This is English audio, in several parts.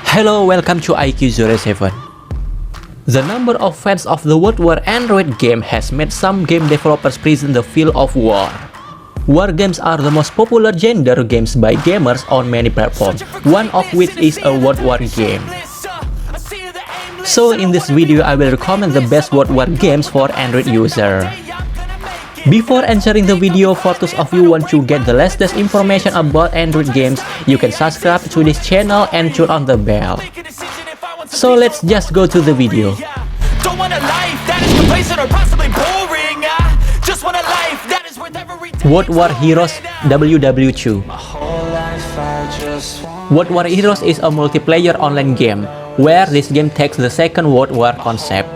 Hello, welcome to IQ07. The number of fans of the World War Android game has made some game developers present the feel of war. War games are the most popular genre games by gamers on many platforms, one of which is a World War game. So in this video, I will recommend the best World War games for Android user. Before entering the video, for those of you want to get the latest information about Android games, you can subscribe to this channel and turn on the bell. So let's just go to the video. World War Heroes WW2. World War Heroes is a multiplayer online game, where this game takes the Second World War concept.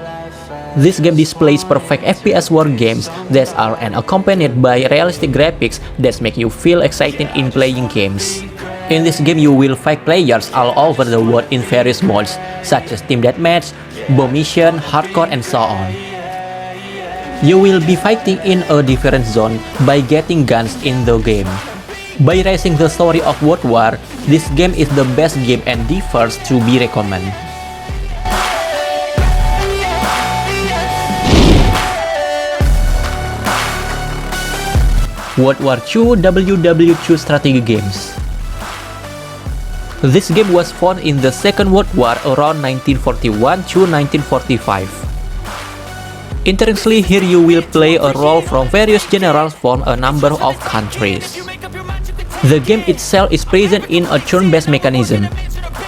This game displays perfect FPS war games that are accompanied by realistic graphics that make you feel excited in playing games. In this game, you will fight players all over the world in various modes, such as Team Deathmatch, Bomb Mission, Hardcore, and so on. You will be fighting in a different zone by getting guns in the game. By raising the story of World War, this game is the best game and the first to be recommended. World War II WW2 Strategy games. This game was found in the Second World War around 1941 to 1945. Interestingly, here you will play a role from various generals from a number of countries. The game itself is present in a turn-based mechanism,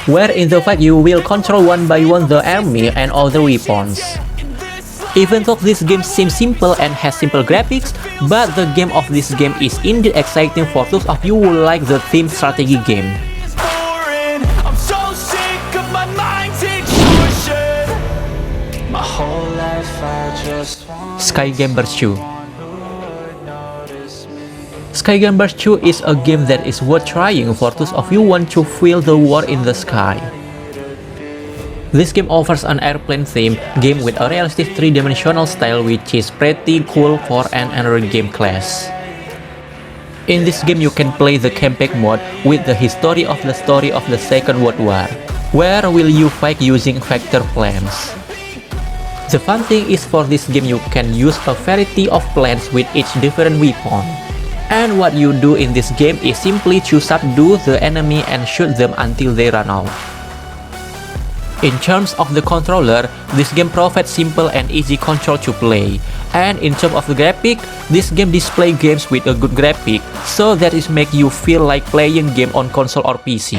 where in the fight you will control one by one the army and other weapons. Even though this game seems simple and has simple graphics, but the game of this game is indeed exciting for those of you who like the team strategy game. Skygamers 2. Skygamers 2 is a game that is worth trying for those of you who want to feel the war in the sky. This game offers an airplane-themed game with a realistic 3-dimensional style which is pretty cool for an Android game class. In this game you can play the campaign mode with the story of the Second World War, where will you fight using vector planes. The fun thing is for this game you can use a variety of planes with each different weapon. And what you do in this game is simply to subdue the enemy and shoot them until they run out. In terms of the controller, this game provides simple and easy control to play. And in terms of the graphic, this game displays games with a good graphic, so that it makes you feel like playing game on console or PC.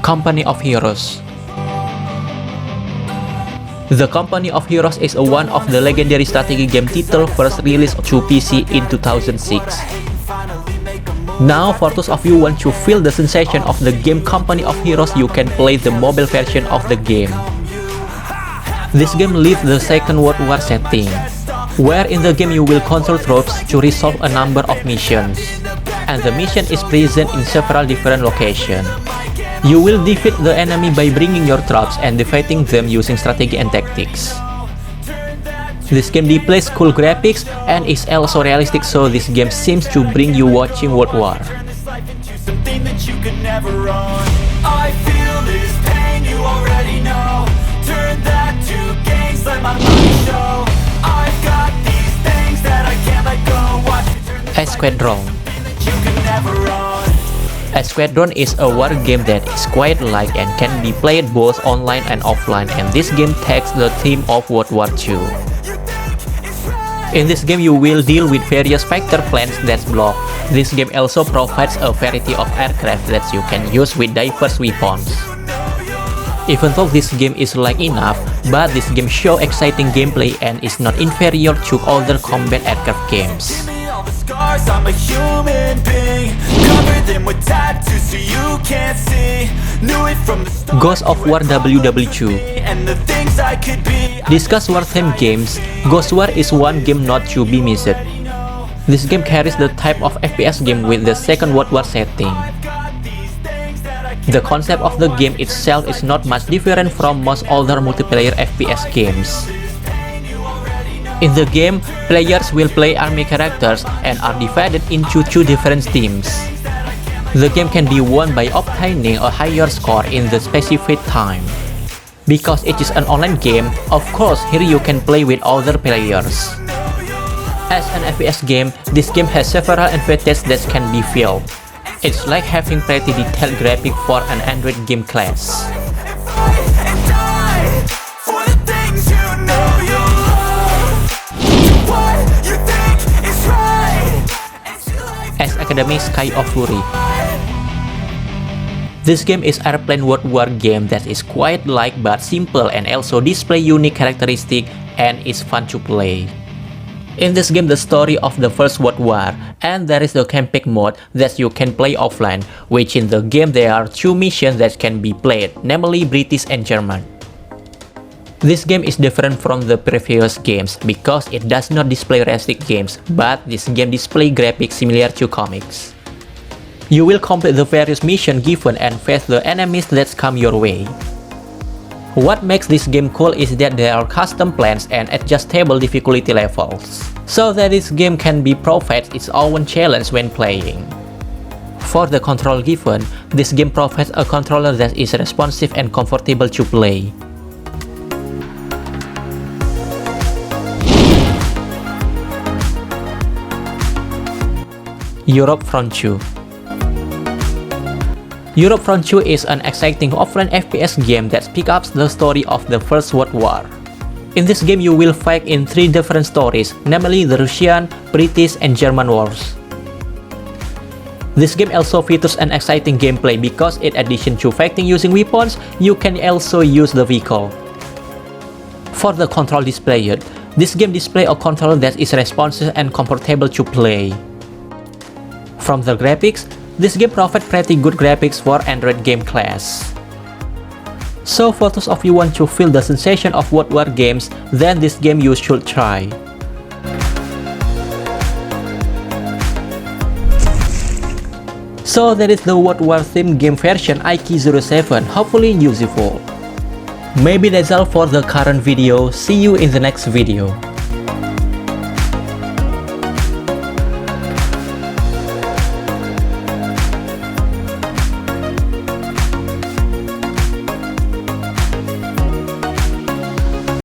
Company of Heroes. The Company of Heroes is one of the legendary strategy game titles first released to PC in 2006. Now, for those of you who want to feel the sensation of the game Company of Heroes, you can play the mobile version of the game. This game lives the Second World War setting, where in the game you will control troops to resolve a number of missions, and the mission is present in several different locations. You will defeat the enemy by bringing your troops and defeating them using strategy and tactics. This game displays cool graphics and is also realistic, so this game seems to bring you watching World War. Squadron. Squadron is a war game that is quite light and can be played both online and offline, and this game takes the theme of World War II. In this game you will deal with various fighter planes that block. This game also provides a variety of aircraft that you can use with diverse weapons. Even though this game is light enough, but this game shows exciting gameplay and is not inferior to other combat aircraft games. I'm a human being, cover them with tattoos so you can't see. Knew it from the start. Ghost of War WW2. Discuss war theme games. Ghost War is one game not to be missed. This game carries the type of FPS game with the Second World War setting. The concept of the game itself is not much different from most older multiplayer FPS games. In the game, players will play army characters and are divided into two different teams. The game can be won by obtaining a higher score in the specified time. Because it is an online game, of course here you can play with other players. As an FPS game, this game has several advantages that can be felt. It's like having pretty detailed graphics for an Android game class. As Academic Sky of Fury. This game is airplane world war game that is quite light but simple and also display unique characteristics and is fun to play. In this game, the story of the First World War, and there is the campaign mode that you can play offline, which in the game there are two missions that can be played, namely British and German. This game is different from the previous games because it does not display realistic games, but this game displays graphics similar to comics. You will complete the various missions given and face the enemies that come your way. What makes this game cool is that there are custom plans and adjustable difficulty levels, so that this game can be provide its own challenge when playing. For the control given, this game provides a controller that is responsive and comfortable to play. War WW2. War WW2 is an exciting offline FPS game that picks up the story of the First World War. In this game you will fight in three different stories, namely the Russian, British, and German wars. This game also features an exciting gameplay because in addition to fighting using weapons, you can also use the vehicle. For the control displayed, this game displays a controller that is responsive and comfortable to play. From the graphics, this game provides pretty good graphics for Android game class. So for those of you want to feel the sensation of World War games, then this game you should try. So that is the World War theme game version IK07, hopefully useful. Maybe that's all for the current video, see you in the next video.